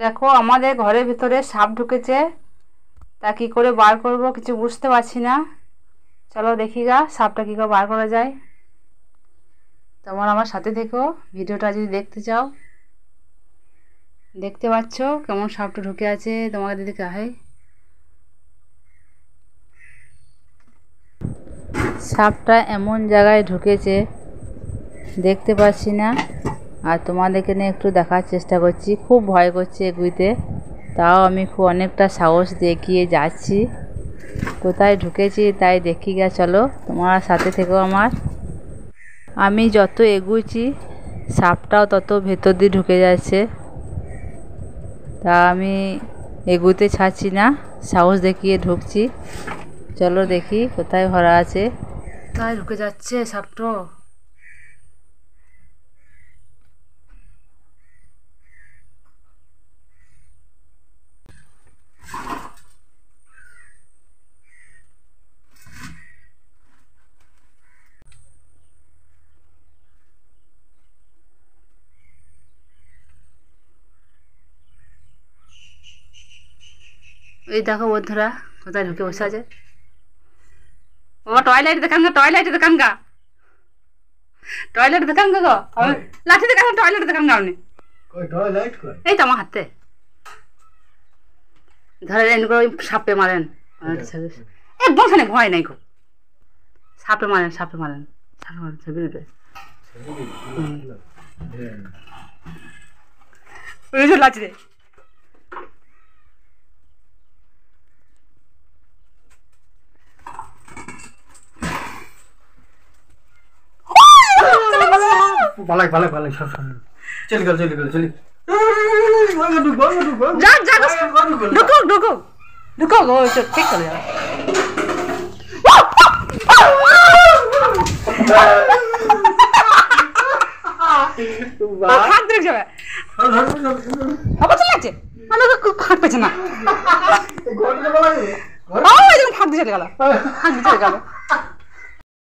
দেখো আমাদের ঘরের ভিতরে সাপ ঢুকেছে, তা কী করে বার করব কিছু বুঝতে পারছি না। চলো দেখি গা সাপটা কী করে বার করা যায়। তোমরা আমার সাথে থেকো, ভিডিওটা যদি দেখতে চাও। দেখতে পাচ্ছ কেমন সাপটা ঢুকে আছে, তোমাকে দিদি কাহে সাপটা এমন জায়গায় ঢুকেছে দেখতে পাচ্ছি না, আর তোমাদেরকে নিয়ে একটু দেখার চেষ্টা করছি। খুব ভয় করছে এগুইতে, তাও আমি খুব অনেকটা সাহস দেখিয়ে যাচ্ছি। কোথায় ঢুকেছি তাই দেখি গা, চলো তোমার সাথে থেকেও আমার। আমি যত এগুচ্ছি সাপটাও তত ভেতর দিয়ে ঢুকে যাচ্ছে, তা আমি এগুতে ছাড়ছি না, সাহস দেখিয়ে ঢুকছি। চলো দেখি কোথায় ভরা আছে। কোথায় ঢুকে যাচ্ছে সাপটা। এই দেখো বন্ধুরা কোথায় ঢুকে বসে আছে। ও টয়লেট দেখান গা, টয়লেট দেখান গা, টয়লেট দেখান গা গো। লাঠি দেখান, টয়লেট দেখান গা। আপনি এই তো আমার হাতে ধরে সাপে মারেন একদম, খানে ভয় নাই খুব। সাপে মারেন, সাপে মারেন, সাপে মারেন, ছবি উঠবে। লাঠি রে পালাই পালাই পালাই সব চলে গেল চলে গেল চলে ঢুকো ঢুকো ঢুকো গো, ঠিক চলে যাবে। হাত ধরে যাবে, আবার চলে যাচ্ছে, মানে হাত পেছে না, ফাঁক দিয়ে চলে গেল, ফাঁক দিয়ে চলে গেল।